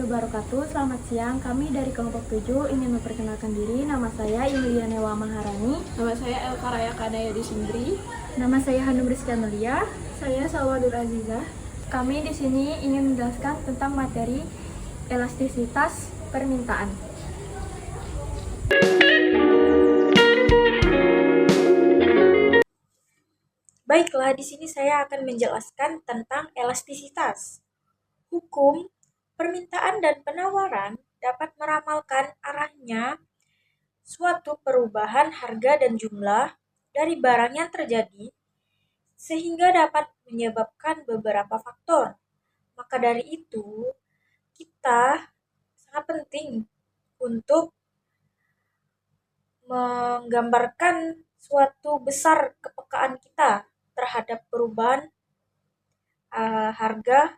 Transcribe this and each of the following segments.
wabarakatuh. Selamat siang. Kami dari kelompok 7 ingin memperkenalkan diri. Nama saya Ilianewa Maharani. Nama saya Elka Raya Kadaya Disindri. Nama saya Hanum Rizky Amelia. Saya Salwadur Azizah. Kami di sini ingin menjelaskan tentang materi elastisitas permintaan. Baiklah, di sini saya akan menjelaskan tentang elastisitas. Hukum permintaan dan penawaran dapat meramalkan arahnya suatu perubahan harga dan jumlah dari barang yang terjadi sehingga dapat menyebabkan beberapa faktor. Maka dari itu, kita sangat penting untuk menggambarkan suatu besar kepekaan kita terhadap perubahan harga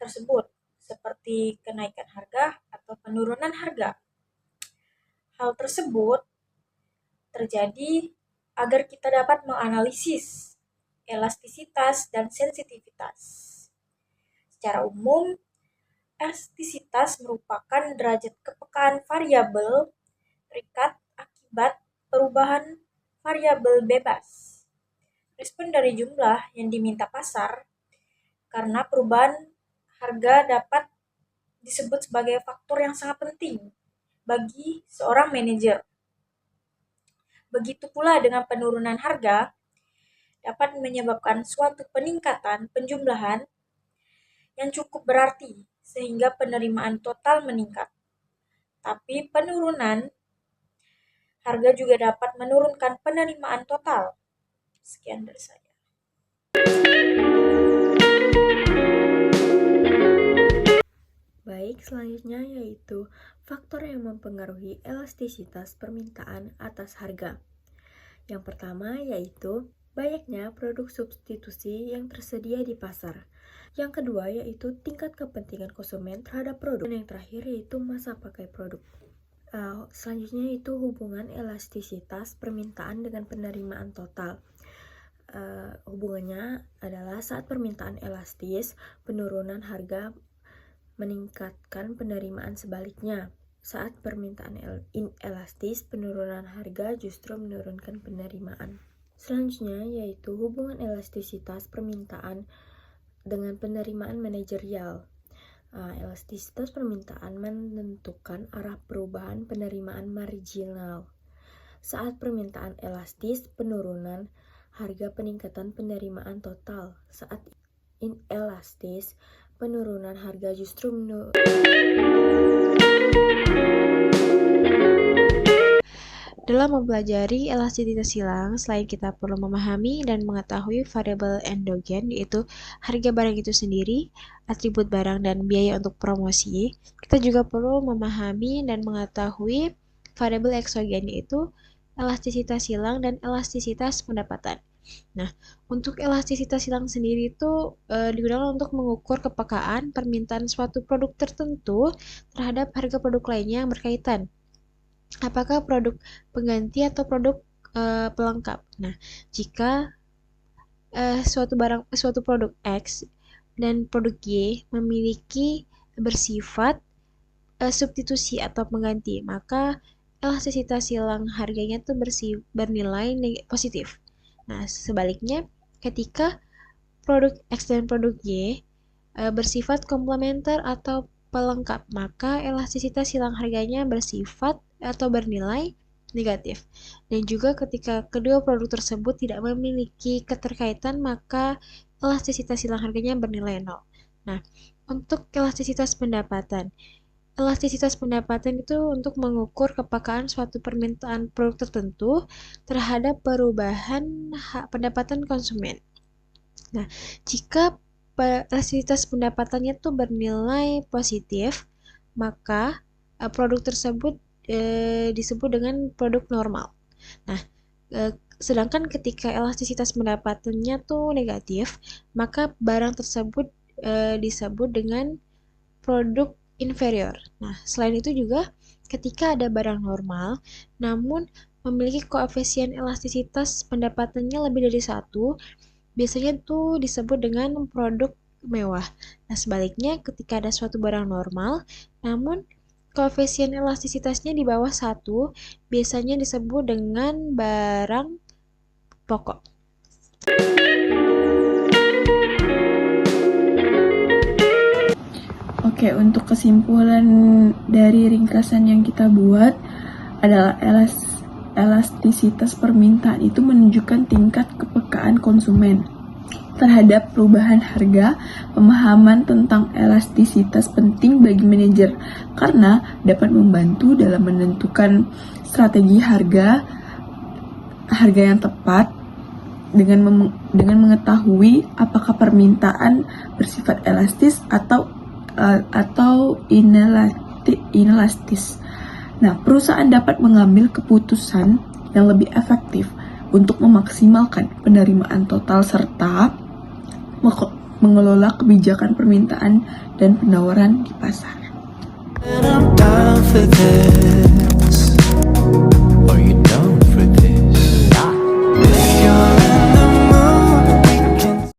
tersebut, seperti kenaikan harga atau penurunan harga. Hal tersebut terjadi agar kita dapat menganalisis elastisitas dan sensitivitas. Secara umum, elastisitas merupakan derajat kepekaan variabel terikat akibat perubahan variabel bebas. Respon dari jumlah yang diminta pasar karena perubahan harga dapat disebut sebagai faktor yang sangat penting bagi seorang manajer. Begitu pula dengan penurunan harga dapat menyebabkan suatu peningkatan penjumlahan yang cukup berarti sehingga penerimaan total meningkat. Tapi penurunan harga juga dapat menurunkan penerimaan total. Sekian dari saya. Baik, selanjutnya yaitu faktor yang mempengaruhi elastisitas permintaan atas harga. Yang pertama yaitu banyaknya produk substitusi yang tersedia di pasar. Yang kedua yaitu tingkat kepentingan konsumen terhadap produk. Dan yang terakhir yaitu masa pakai produk. Selanjutnya itu hubungan elastisitas permintaan dengan penerimaan total. Hubungannya adalah saat permintaan elastis, penurunan harga meningkatkan penerimaan, sebaliknya. Saat permintaan inelastis, penurunan harga justru menurunkan penerimaan. Selanjutnya yaitu hubungan elastisitas permintaan dengan penerimaan manajerial. Elastisitas permintaan menentukan arah perubahan penerimaan marginal. Saat permintaan elastis, penurunan harga peningkatan penerimaan total. Saat inelastis, penurunan harga justru Dalam mempelajari elastisitas silang, selain kita perlu memahami dan mengetahui variabel endogen, yaitu harga barang itu sendiri, atribut barang, dan biaya untuk promosi, kita juga perlu memahami dan mengetahui variabel eksogen, yaitu elastisitas silang dan elastisitas pendapatan. Nah, untuk elastisitas silang sendiri itu digunakan untuk mengukur kepekaan permintaan suatu produk tertentu terhadap harga produk lainnya yang berkaitan. Apakah produk pengganti atau produk pelengkap? Nah, jika suatu produk X dan produk Y memiliki bersifat substitusi atau pengganti, maka elastisitas silang harganya itu bernilai positif. Nah, sebaliknya ketika produk X dan produk Y bersifat komplementer atau pelengkap, maka elastisitas silang harganya bersifat atau bernilai negatif. Dan juga ketika kedua produk tersebut tidak memiliki keterkaitan, maka elastisitas silang harganya bernilai 0. Nah, untuk elastisitas pendapatan. Elastisitas pendapatan itu untuk mengukur kepekaan suatu permintaan produk tertentu terhadap perubahan pendapatan konsumen. Nah, jika elastisitas pendapatannya itu bernilai positif, maka produk tersebut disebut dengan produk normal. Nah, sedangkan ketika elastisitas pendapatannya tuh negatif, maka barang tersebut disebut dengan produk inferior. Nah, selain itu juga ketika ada barang normal, namun memiliki koefisien elastisitas pendapatannya lebih dari 1, biasanya tuh disebut dengan produk mewah. Nah, sebaliknya ketika ada suatu barang normal, namun koefisien elastisitasnya di bawah 1, biasanya disebut dengan barang pokok. Oke, untuk kesimpulan dari ringkasan yang kita buat adalah elastisitas permintaan itu menunjukkan tingkat kepekaan konsumen terhadap perubahan harga. Pemahaman tentang elastisitas penting bagi manajer karena dapat membantu dalam menentukan strategi harga yang tepat dengan mengetahui apakah permintaan bersifat elastis atau inelastis. Nah, perusahaan dapat mengambil keputusan yang lebih efektif untuk memaksimalkan penerimaan total serta mengelola kebijakan permintaan dan penawaran di pasar.